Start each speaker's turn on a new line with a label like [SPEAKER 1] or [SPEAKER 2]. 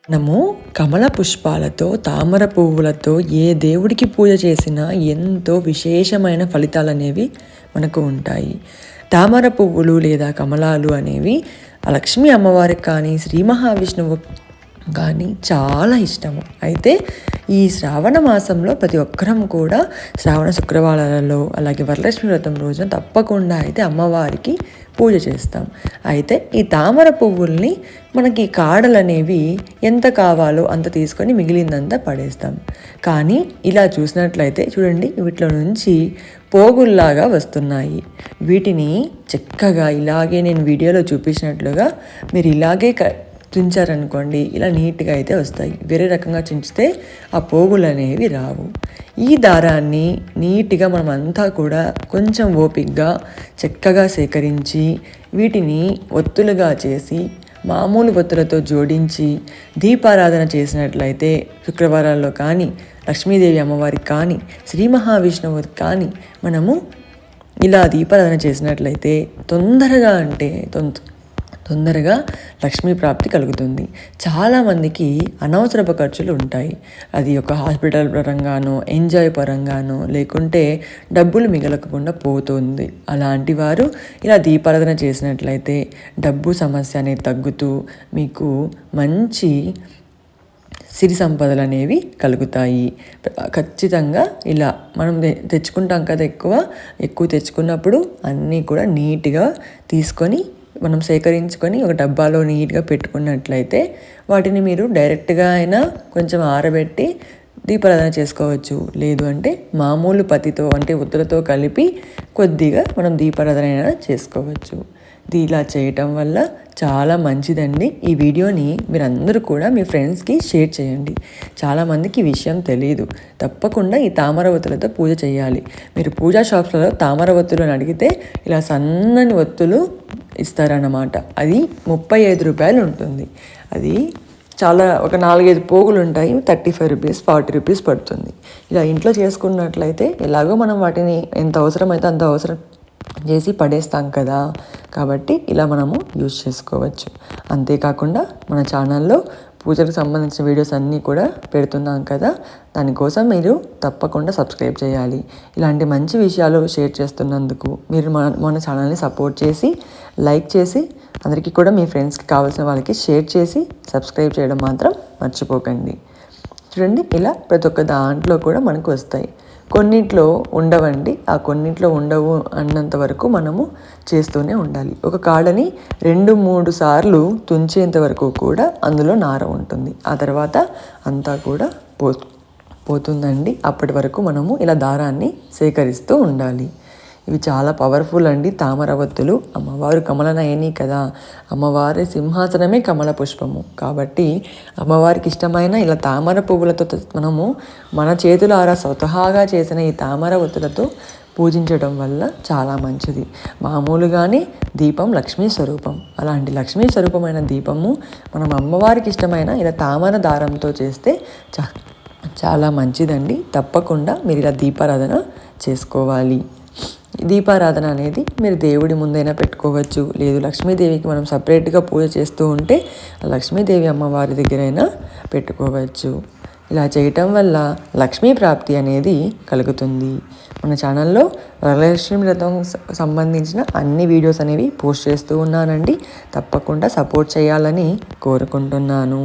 [SPEAKER 1] మనము కమల పుష్పాలతో, తామర పువ్వులతో ఏ దేవుడికి పూజ చేసినా ఎంతో విశేషమైన ఫలితాలనేవి మనకు ఉంటాయి. తామర పువ్వులు లేదా కమలాలు అనేవి లక్ష్మీ అమ్మవారికి కానీ, శ్రీ మహావిష్ణువు కానీ చాలా ఇష్టము. అయితే ఈ శ్రావణ మాసంలో ప్రతి ఒక్కరం కూడా శ్రావణ శుక్రవారాలలో అలాగే వరలక్ష్మి వ్రతం రోజున తప్పకుండా అయితే అమ్మవారికి పూజ చేస్తాం. అయితే ఈ తామర పువ్వుల్ని మనకి కాడలు అనేవి ఎంత కావాలో అంత తీసుకొని మిగిలిందంతా పడేస్తాం. కానీ ఇలా చూసినట్లయితే చూడండి, వీటిలో నుంచి పోగుల్లాగా వస్తున్నాయి. వీటిని చక్కగా ఇలాగే నేను వీడియోలో చూపించినట్లుగా మీరు ఇలాగే తుంచారనుకోండి, ఇలా నీట్గా అయితే వస్తాయి. వేరే రకంగా చించితే ఆ పోగులు అనేవి రావు. ఈ దారాన్ని నీట్గా మనం అంతా కూడా కొంచెం ఓపికగా చక్కగా సేకరించి వీటిని ఒత్తులుగా చేసి మామూలు ఒత్తులతో జోడించి దీపారాధన చేసినట్లయితే శుక్రవారాల్లో కానీ, లక్ష్మీదేవి అమ్మవారికి కానీ, శ్రీ మహావిష్ణువుకి కానీ మనము ఇలా దీపారాధన చేసినట్లయితే తొందరగా లక్ష్మీ ప్రాప్తి కలుగుతుంది. చాలామందికి అనవసరపు ఖర్చులు ఉంటాయి. అది ఒక హాస్పిటల్ పరంగానో, ఎంజాయ్ పరంగానో, లేకుంటే డబ్బులు మిగలకుండా పోతుంది. అలాంటి వారు ఇలా దీపారాధన చేసినట్లయితే డబ్బు సమస్య అనేది తగ్గుతూ మీకు మంచి సిరి సంపదలు అనేవి కలుగుతాయి. ఖచ్చితంగా ఇలా మనం తెచ్చుకుంటాం కదా, ఎక్కువ తెచ్చుకున్నప్పుడు అన్నీ కూడా నీట్గా తీసుకొని మనం సేకరించుకొని ఒక డబ్బాలో నీట్గా పెట్టుకున్నట్లయితే వాటిని మీరు డైరెక్ట్గా అయినా కొంచెం ఆరబెట్టి దీపారాధన చేసుకోవచ్చు. లేదు అంటే మామూలు పతితో అంటే ఒత్తులతో కలిపి కొద్దిగా మనం దీపారాధన అయినా చేసుకోవచ్చు. ఇది ఇలా చేయటం వల్ల చాలా మంచిదండి. ఈ వీడియోని మీరందరూ కూడా మీ ఫ్రెండ్స్కి షేర్ చేయండి. చాలామందికి ఈ విషయం తెలియదు. తప్పకుండా ఈ తామర ఒత్తులతో పూజ చేయాలి. మీరు పూజా షాప్స్లలో తామర ఒత్తులు అని అడిగితే ఇలా సన్నని ఒత్తులు ఇస్తారన్నమాట. అది 35 రూపాయలు ఉంటుంది. అది చాలా ఒక 4-5 పోగులు ఉంటాయి. 35 రూపీస్, 40 రూపీస్ పడుతుంది. ఇలా ఇంట్లో చేసుకున్నట్లయితే ఎలాగో మనం వాటిని ఎంత అవసరమైతే అంత అవసరం చేసి పడేస్తాం కదా, కాబట్టి ఇలా మనము యూజ్ చేసుకోవచ్చు. అంతేకాకుండా మన ఛానల్లో పూజలకు సంబంధించిన వీడియోస్ అన్నీ కూడా పెడుతున్నాం కదా, దానికోసం మీరు తప్పకుండా సబ్స్క్రైబ్ చేయాలి. ఇలాంటి మంచి విషయాలు షేర్ చేస్తున్నందుకు మీరు మన ఛానల్ని సపోర్ట్ చేసి, లైక్ చేసి, అందరికీ కూడా మీ ఫ్రెండ్స్కి కావాల్సిన వాళ్ళకి షేర్ చేసి సబ్స్క్రైబ్ చేయడం మాత్రం మర్చిపోకండి. చూడండి, ఇలా ప్రతి ఒక్క దాంట్లో కూడా మనకు వస్తాయి. కొన్నింట్లో ఉండవండి. ఆ కొన్నింట్లో ఉండవు అన్నంత వరకు మనము చేస్తూనే ఉండాలి. ఒక కాడని 2-3 సార్లు తుంచేంత వరకు కూడా అందులో నార ఉంటుంది. ఆ తర్వాత అంతా కూడా పోతుందండి. అప్పటి వరకు మనము ఇలా దారాన్ని సేకరిస్తూ ఉండాలి. ఇవి చాలా పవర్ఫుల్ అండి. తామర ఒత్తులు అమ్మవారు కమలనయని కదా, అమ్మవారి సింహాసనమే కమల పుష్పము. కాబట్టి అమ్మవారికి ఇష్టమైన ఇలా తామర పువ్వులతో మనము మన చేతులారా స్వతహాగా చేసిన ఈ తామర ఒత్తులతో పూజించడం వల్ల చాలా మంచిది. మామూలుగానే దీపం లక్ష్మీ స్వరూపం. అలాంటి లక్ష్మీ స్వరూపమైన దీపము మనం అమ్మవారికి ఇష్టమైన ఇలా తామర దారంతో చేస్తే చాలా మంచిదండి. తప్పకుండా మీరు ఇలా దీపారాధన చేసుకోవాలి. దీపారాధన అనేది మీరు దేవుడి ముందైనా పెట్టుకోవచ్చు. లేదు లక్ష్మీదేవికి మనం సపరేట్గా పూజ చేస్తూ ఉంటే లక్ష్మీదేవి అమ్మవారి దగ్గరైనా పెట్టుకోవచ్చు. ఇలా చేయటం వల్ల లక్ష్మీ ప్రాప్తి అనేది కలుగుతుంది. మన ఛానల్లో వరలక్ష్మి వ్రతం సంబంధించిన అన్ని వీడియోస్ అనేవి పోస్ట్ చేస్తూ ఉన్నానండి. తప్పకుండా సపోర్ట్ చేయాలని కోరుకుంటున్నాను.